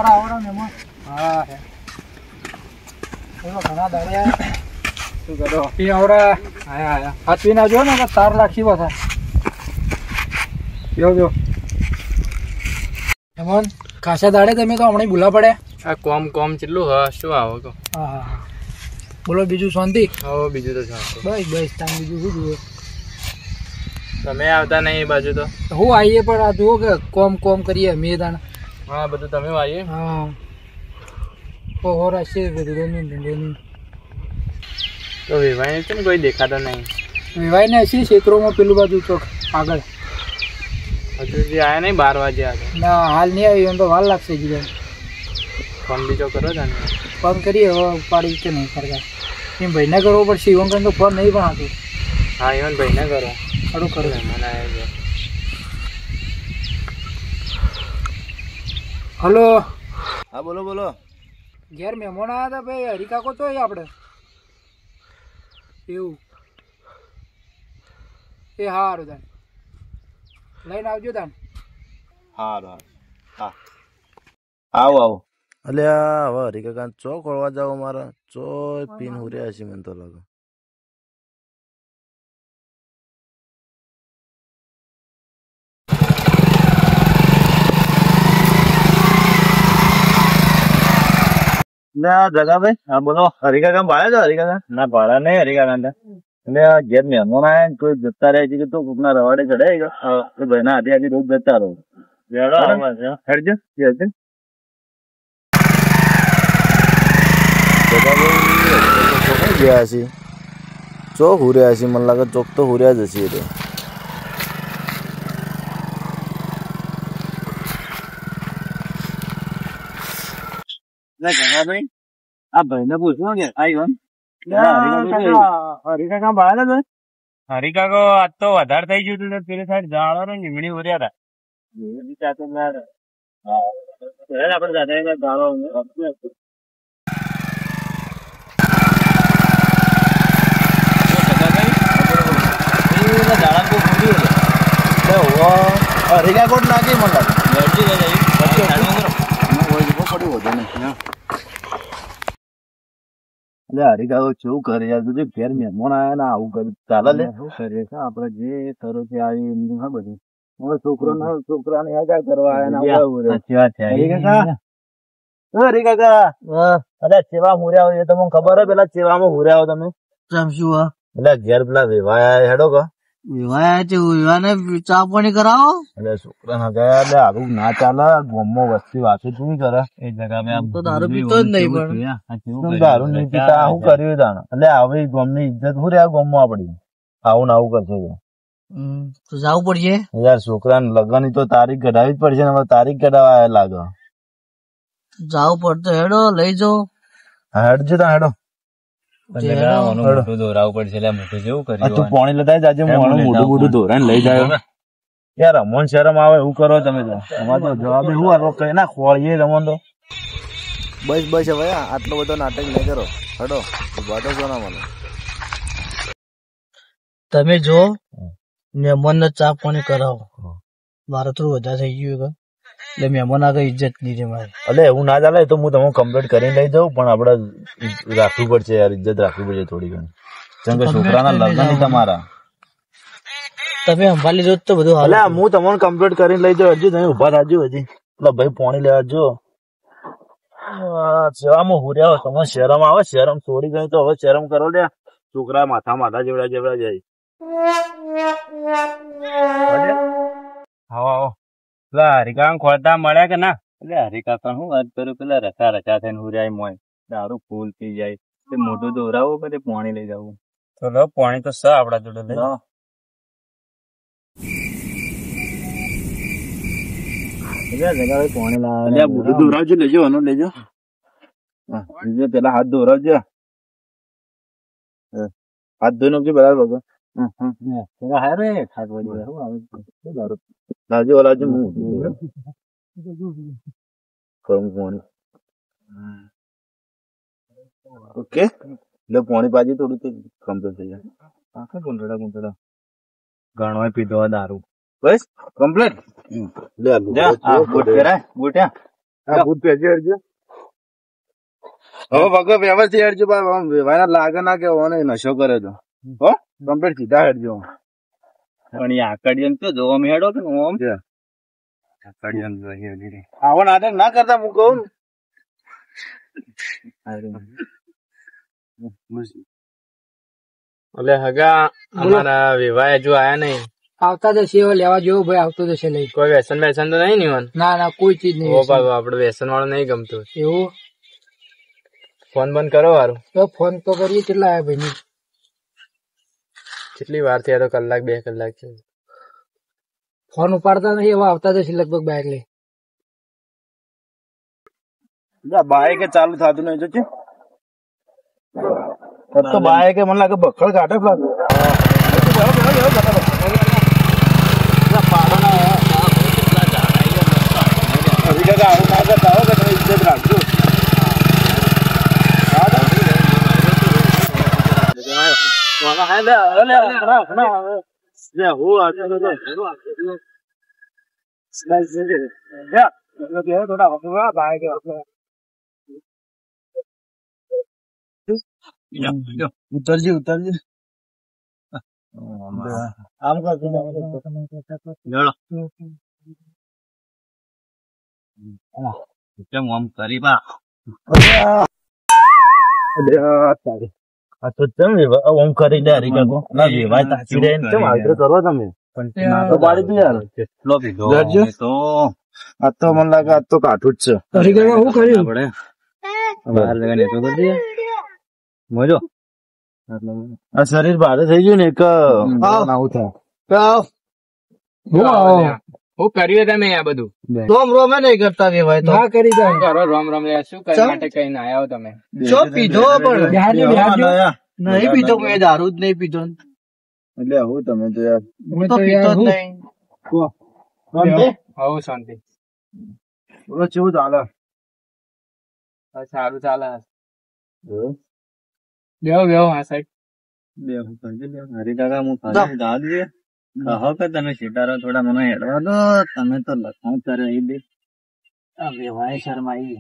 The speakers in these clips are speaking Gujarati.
આવરા મહેમાન. હા ઘણા દાડ્યા શું કરો પી આવરા આયા હાથ પીને આવજો ને તાર રાખી બધા યો મહેમાન ખાસા દાડે તમે તો હમણાં ભૂલા પડ્યા. આ કોમ કોમ કેટલું હા શું આવો તો. હા બોલો બીજું શાંતિ? હા બીજું તો શાંતિ. બસ તાન બીજું શું જુઓ. તમે આવતા નહીં એ બાજુ તો હું આવીએ પણ આ જુઓ કે કોમ કરીએ મેં તાણ. હા બધું તમે આવીએ. હા ઓહો રાશે બધું તો વિવાહ છે ને કોઈ દેખાતો નહીં. વિવાહ ને હશે ક્ષેત્રોમાં પેલું બાજુ ચોક આગળ. હજુ જે આવ્યા નહીં 12 વાગે આગળ. ના હાલ નહીં આવી એમ તો વાર લાગશે જીગર. ફોન બીજો કરો છે ને ફોન કરીએ હવે ઉપાડી કે નહીં સરકાર એમ ભાઈને કરવો પડશે. ઈવન તો ફોન નહીં પણ હતું. હા ઈવન ભાઈને કરો સારું કરો મને આવે. હલો હા બોલો બોલો. ઘેર મહેમાન આવ્યા હતા ભાઈ હરિકાકો તો આપણે એવું એ સારું તાન લઈને આવજો તાન. સારું હા આવો. અલ્યા હવે હરિકાકા ચો ખોળવા જાવ મારા ચો પીન હુર્યા છે મને તો લાગે. જગાભાઈ હા બોલો. હરિકાકા ભાડે છો? હરિકાકા ના ભાડા નહીં. હરિકાકા એટલે ઘેર મહેમાન આયા ને કોઈ જતા રહે છે કે તો કોકના રવાડે ચડાઈ ગયો ભાઈ ના આધી રોજ જતા રહો. હેડજો ગયા છે ચોક હુર્યા છે મને લાગે ચોક તો હુર્યા જ હશે એટલે. આ ભાઈ ને પૂછવું કે હરિકાકા ભાડા ને હરિકાકો આજ તો વધારે થઈ ગયું હતું પેલી સાઈડ જાળો ને લીમડી ઉર્યા હતા. હરિકાકોટ નાખી મને હરિકાકો કેવું કરે યાર તું ઘેર મહેમાન આયા ને આવું કર્યું ચાલે લે શું કરીએ આપડે જે થરો છે આવી એમની હા બધું હવે છોકરાને યાદ કરવા આવ્યા. હરિકાકા અરે ચેવા મુર્યા હોય તમને ખબર હોય પેલા ચેવામાં મુર્યા હો તમે શું એટલે ઘેર પેલા વેવાયા હેડો કા વિવાને ચા પાણી કરાવો એટલે છોકરા ના ગયા એટલે આવું ના ચાલે. ગોમમાં વસ્તી વાતો તું કરે એ જગા તો દારૂ પીતો જ નહીં પણ દારૂ નહીં પીતા આવું કર્યું તાણ એટલે આવી ગોમ ની ઇજ્જત શું રે ગોમમાં આપડી આવું ને આવું કરશે તો જવું પડશે યાર. છોકરા ને લગ્ન ની તો તારીખ કઢાવી જ પડશે ને હવે તારીખ કઢાવા લાગે જવું પડતો હેડો લઈ જાઓ. હા હેડજો તા હેડો દોરાવું પડશે મોટું જેવું કર્યું. તું પાણી લેતા જાજે મોટું ધોરાને લઈ જાય યાર. રમણ શરમ આવે એવું કરો તમે તો. અમારે તો જવાબ શું આલો કઈ ના ખોળીએ રમણ તો બસ હવે આટલો બધો નાટક નહીં કરો. હડો વાટો છો ના મને તમે જો મહેમાન ને ચા પાણી કરાવો. મારે થોડું વધારે થઈ ગયું એટલે મહેમાન આગળ ઇજ્જત નહીં રે મારે. એટલે એવું ના ચાલે તો હું તમને કમ્પ્લીટ કરીને લઈ જાઉં પણ આપડે રાખવું પડશે યાર. ઇજ્જત રાખવી પડશે થોડી ઘણી કેમ કે છોકરાના લગ્ન ની તમારા તમે સંભાળી જો તો બધું. એટલે હું તમને કમ્પ્લીટ કરીને લઈ જાઉં. હજી તમે ઉભા રાખજો હજી એટલે ભાઈ પાણી લેવા જો સેવામાં હુર્યા તમે શરમ આવે. શરમ છોડી ગઈ તો હવે શરમ કરો લે. છોકરા માથા જેવડા જાય. આવો પેલા હરિકાકા ખોલતા મળ્યા કે ના? એટલે હરિકાકા શું વાત કરું પેલા રચા થઈને હુર્યા મોય દારૂ ફૂલ થઈ જાય મોટું દોરાવું પછી પાણી લઈ જવું. તો લો પાણી તો સ આપડા જોડે લઈ પાણી લાવે દોરાવજો લેજો આનો લેજો પેલા હાથ દોરાવજો. હાથ ધોઈ નાખજો બરાબર. લાવજો લાવજો કરું પાણી ઓકે એટલે પાણી પાજી થોડું તો કમ્પ્લીટ થઈ જાય. આખા ગુંઠડા ઘણો પીધો દારૂ બસ કમ્પ્લીટ. બૂટ પહેરાય બૂટ પહેરજો હેડજો. હવે વગર વ્યવસ્થિત હેડજો ભાઈ લાગે ના કે ઓને નશો કરે તો હો કમ્પ્લીટ સીધા હેડજો. પણ એ આકડિયન તો જોવા મેળો કે ઓમ આકડિયન જોઈએ આવો નાટક ના કરતા હું કહું. એટલે હગા અમારા વિવાહ હજુ આયા નહીં. આવતા જશે હવે લેવા જેવો ભાઈ આવતો જશે લઈ. કોઈ વ્યસન બેસન તો નહીં ને? ના કોઈ ચીજ નહીં. આપડે વ્યસન વાળું નહીં ગમતું એવું. ફોન બંધ કરો વારું. ફોન તો કરીએ. કેટલા આયા ભાઈ? કેટલી વાર થી? તો કલાક 2 કલાક છે. ફોન ઉપાડતા નહીં. હવે આવતા જશે લગભગ બાઇક લઈ. બાઈક ચાલુ થતું નહીં જો છે તો બાઈક મને લાગે બખડ કાઢે રાખજો. ઉતરજી આમ કરજો કેમ આમ કરી બા? તો કેમ ઓમ કરી દે હરીકા ના વેવાય તાચી દે કેમ આગ્રહ કરો તમે? પણ તો પાડી દે યાર. કેટલો પીધો તો આ તો મને લાગે આ તો કાઠું જ છે. હરીકા શું કર્યું? બહાર લગાને તો કરી મોજો. આ શરીર ભારે થઈ ગયું ને એક આવું થાય. હું કર્યું તમે આ બધું? રોમ રોમે નહીં કરતા વેવાય તો ના કરી જાય. કરો રોમ રોમ શું કરવા માટે કઈ ના આવ્યો તમે? શું પીધો? પણ નહીં પીધો. કોઈ દારૂ જ નહીં પીધો. એટલે હું તમે તો યાર હું તો પીતો જ નહીં. હવ શાંતિ. બોલો કેવું ચાલે? સારું ચાલે. બેહો આ સાઈડ હરીકાકા હું દાદુ કહો કે તમે સિતારો થોડા મને હેડવા દો. તમે તો લખાણ કરે એ દે વેવાય શરમાઈ.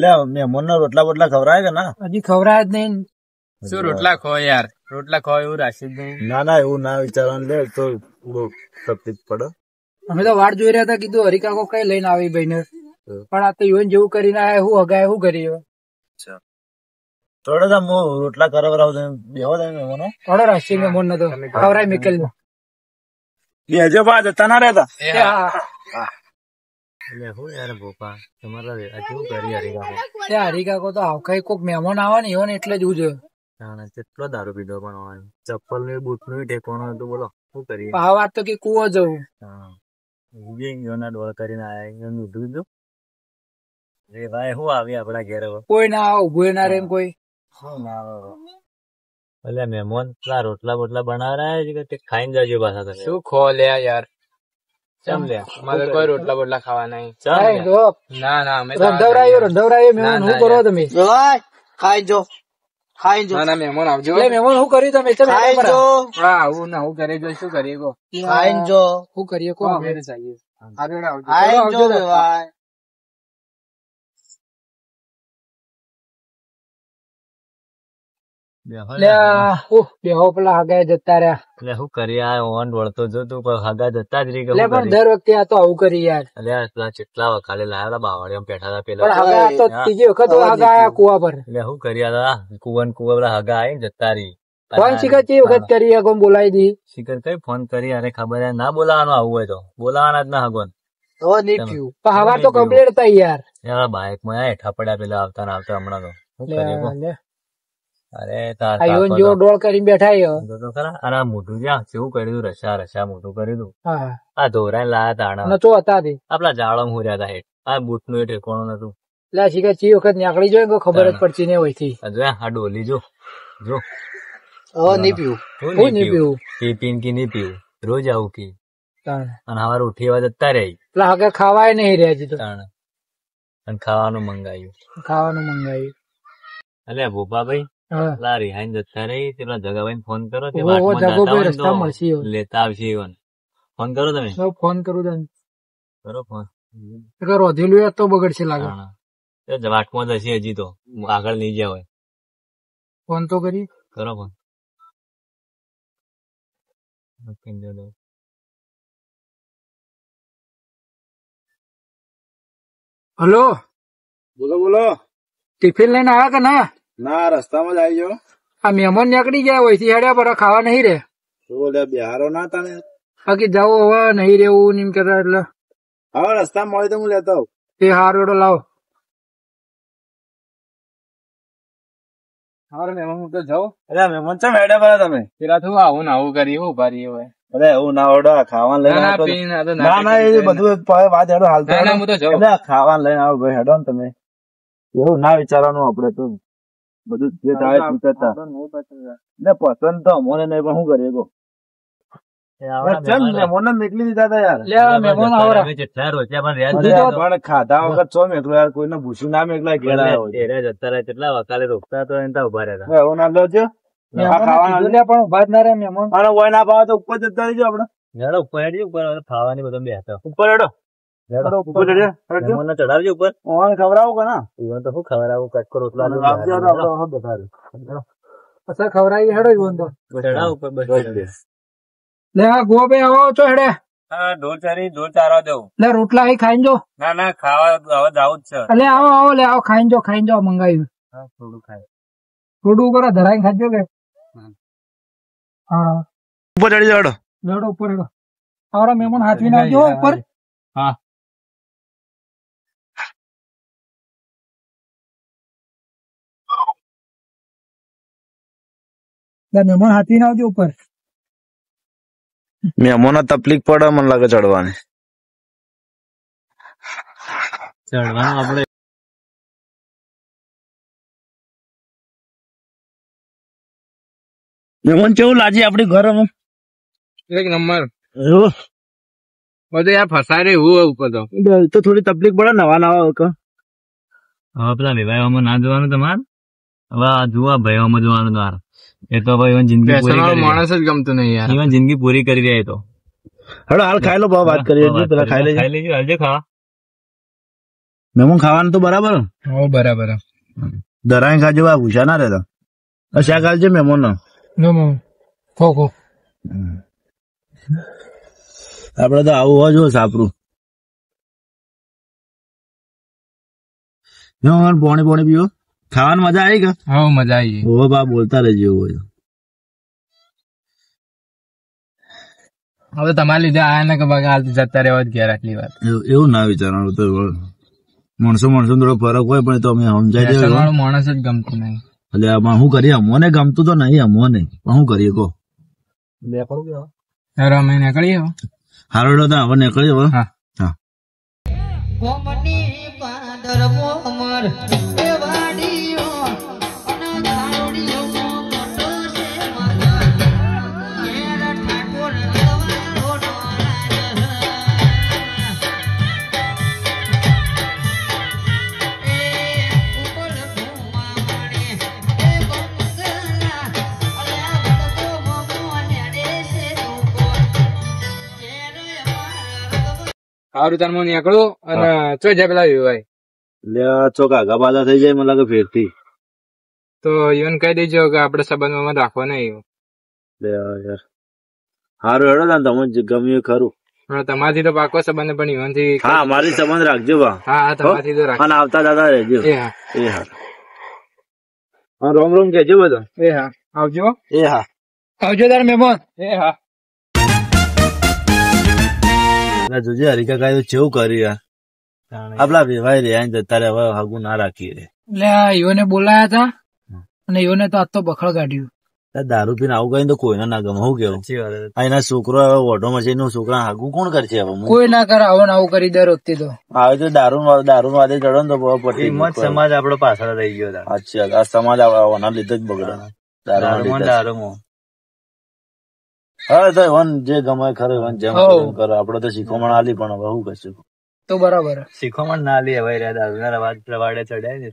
લે મહેમાન ના રોટલા બોટલા ખવડાય કે ના? હજી ખવડાય જ નહીં. શું રોટલા ખો યાર? રોટલા ખો એવું રાશિદ નહીં. ના એવું ના વિચારવાનું લે તો બહુ તકલીફ પડે. અમે તો વાટ જોઈ રહ્યા હતા. કીધું હરીકાકો કઈ લઈને આવી ભાઈ ને. પણ આ તો યુવાન જેવું કરીને આયા. હું હગાય શું કરી? થોડા હું રોટલા કરાવરાવ બેહો તમે મહેમાનો. થોડો રાશિ મહેમાન નતો ખવડાય મેકેલ ને. બેજો બા જતા ના રહેતા. હું યાર ભોપા તમારા કેવું કરી હરીકાકો? હરીકાકો તો આવખાઈ કોક મહેમાન આવે ને એવો ને એટલે જ હું જોયું. કેટલો દારૂ પીધો પણ ચપ્પલ નું બૂટ નું ટેકોણું હતું. બોલો શું કરીએ? આ વાત તો કે કુવો જવું. ડોળ કરીને આયા ઊંધું કીધું. એ ભાઈ શું આવી આપડા ઘેર? કોઈ ના આવે ઉભું ના રે કોઈ. એટલે મહેમાન પેલા રોટલા બોટલા બનાવરાય છે ખાઈને જજો પાછા તમે. શું ખો લે યાર? ચમ લે મારે કોઈ રોટલા બોટલા ખાવા નહીં. ના અમે રંધવરાયો મહેમાન શું કરો તમે? ખાઈ જો ના મહેમાન આવજો. મહેમાન શું કર્યું તમે? હા આવું ના હું ઘરે જો શું કરીએ કો? ખાઈ જો શું કરીએ કો? આવજો. બેહો પેલા હગા જતા રહ્યા. એટલે શું કરી ઓન વળતો જો તું હગા જતા જ રહી. પણ દર વખતે આ તો આવું કરી યાર. એટલે કેટલા વખાલે લાયા બાવળિયા બેઠા હતા પેલા. પણ હગા તો ત્રીજી વખત હગા આયા કુવા પર. એટલે શું કર્યા કુવા પેલા હગા આવી જતા રહી. ફોન શીખર ચી વખત કરી હગો બોલાવી દી. શીખર કઈ ફોન કરી અરે ખબર ના બોલાવાનું આવું હોય તો બોલાવાના જ ના હગોન. હવા તો કમ્પ્લીટ હતા યાર. બાઇક માં હેઠા પડ્યા પેલા આવતા હમણાં તો શું કરીએ? અરે જેવો ડોળ કરીને બેઠા ખરા. અને મોટું જ્યાં કેવું કર્યું? રસા મોટું કર્યું. આ ધોરાઈ લાયા તાણા નતો હતા આપડા જાળો હુર્યા હતા હેઠ. આ બૂટ નું એ ઠેકોણું નતું. એટલે શીખર ચી વખત નીકળી જાય ખબર જ પડતી ને હોય થી. આ ડોલી જો નહીં પીવું પીન કી નહીં પીવું રોજ આવું કી. અને હવારે ઉઠી વાર જતા રહી એટલે આગળ ખાવાય નહીં રહ્યા હજી તો. અને ખાવાનું મંગાવ્યું. અલ્યા ભોપાભાઈ પેલા રિહાઈ જતા રહી પેલા જગાભાઈ ફોન કરો લેતા આવશે ફોન કરો તમે. ફોન કરું તને. કરો ફોન. રોધેલું તો બગડશે લાગે. વાટમાં જશે હજી તો આગળ નહીં ગયા હોય. ફોન તો કરી. કરો ફોન. હલો. બોલો. ટિફિન લઈને આવ્યા કે ના? ના, રસ્તામાં જ આવી ગયો. આ મહેમાન નીકળી ગયા હોય હેડ્યા પર ખાવા નહીં રે. બિહારો ના તને બાકી જાઓ હવે નહીં રેવું એમ કેતા એટલે હવે રસ્તા મળે તો હું લેતો આવું. એ હાર વેડો લાવો. મહેમાન તો જાઓ. અરે મહેમાન છે મેડમ બરા તમે પેલા તો આવું કરી ઉભા રહી હોય. અરે એવું ના ઓડો ખાવાનું લઈને ના એ બધું વાત હેડો હાલ ખાવાનું લઈને આવો ભાઈ હેડો ને તમે. એવું ના વિચારવાનું આપડે તો બધું જે થાય પસંદ તો અમોને નહીં પણ શું કરીએ નીકળી દીધા યાર ખાધા વખત છો મેકલો યાર કોઈને ભૂસી ના મેકલા ઘેર જતા કેટલા વકાલે રોકતા તો એના ઉભા રહેતા. એવું ના લેજો ના ભાવ તો ઉપર જતા રહીજો આપડે ઉપર ખાવાની બધો બે હતા ઉપર હેડો ચડાવજો ઉપર ખવડાવું કે ના તો શું ખવડાવું કટકો રોટલા ખવડાવી હેડો ઈવન તો ચડાવ ઉપર લે ગો ભાઈ આવો છો હેડે. ઢોર ચારવા દઉં. લે રોટલા અહીં ખાઈને જો. ના ખાવા હવે જાવું જ છે. એટલે આવો લે આવો ખાઈને જો મંગાવ્યું. થોડું ખાય થોડું ઉપર ધરાઈને ખાજો કે. હા ઉપર ચડી જાડો લેડો ઉપર હેડો. તમારા મહેમાન હાથવીને આવજો ઉપર. હા મહેમાન હાથવીને આવજો ઉપર. મહેમાનો તકલીફ પડે મને લાગે ચડવાની. આપડે મહેમાન કેવું લાગે આપડી ઘર એક નંબર બધું યાર ફસાય રે એવું ઉપર તો થોડી તકલીફ પડે નવા હવે પેલા વિવાહ ના જોવાનું તમારે હવે જોવા ભાઈઓમાં જોવાનું તમારે. એ તો ભાઈ જિંદગી માણસ જ ગમતું નહીં યાર. ઇવન જિંદગી પૂરી કરી રહ્યા તો હેડો હાલ ખાઈ લો વાત કરીએ પેલા ખાઈ લેજો હાલજે ખાવા. મહેમાન ખાવાનું તો બરાબર બરાબર ધરાઈ ખાજો ભૂસા ના રહેતા. શાક હાલજે મહેમાન આપડે તો આવું હોવા જો સાપરું પાણી પીવો. ખાવાની મજા આવી કે? હા મજા આવી. ઓ બા બોલતા રહેજો. હવે તમારા લીધે આયા ને કે બગા જતા રહેવા જ ઘેર આટલી વાર. એવું ના વિચારવાનું તો માણસો થોડો ફરક હોય પણ તો અમે સમજાય દે. માણસ જ ગમતું નહીં. એટલે આમાં શું કરીએ? અમોને ગમતું તો નહીં અમોને પણ શું કરીએ કહો. અમે નીકળીએ હારો હવે નીકળીએ હવે. હા સારું તાર હું નીકળું અને ચો જાય પેલા વિવાય ચોક આગા બાધા થઈ જાય મને લાગે ફેરથી. તો ઈવન કહી દેજો કે આપડે સંબંધમાં રાખવા નહીં. યાર સારું હેડો ને તમે ગમ્યું ખરું. તમારથી તો પાકો સંબંધ પણ ઈવન થી. હા મારી સંબંધ રાખજો બા. હા તમારથી તો રાખજો. અને આવતા દાદા રહેજો. એ હા રોમ રોમ કેજો બધો. એ હા આવજો. એ હા આવજો તાર મહેમાન. એ હા જોજે હરિકા કાય તો કેવું કર્યું આપડા વેવાય રે જતા રે હવે હાગું ના રાખીએ. એટલે ઈઓને બોલાયા હતા અને ઈઓને તો આજ તો બખડ કાઢ્યું. દારૂ પીને આવું કઈ તો કોઈને ના ગમે. હું કેવું એના છોકરો ઓઢો મશીન નું છોકરા હાગું કોણ કરશે? હવે કોઈ ના કરે. આવું આવું કરી દે રોકતી તો આવે તો દારૂ વાદે ચડો ને તો પટી સમાજ આપડો પાછળ રહી ગયો. અચ્છા આ સમાજ આવવાના લીધે જ બગડે દારૂ. હા તો વન જે ગમે ખરે વન જેમ હઉ. કરે આપડે તો શીખવામણ આલી પણ હવે શું કશું તો બરાબર. શીખવામાં ના લે હવે દારૂના રવાડે ચડ્યા ને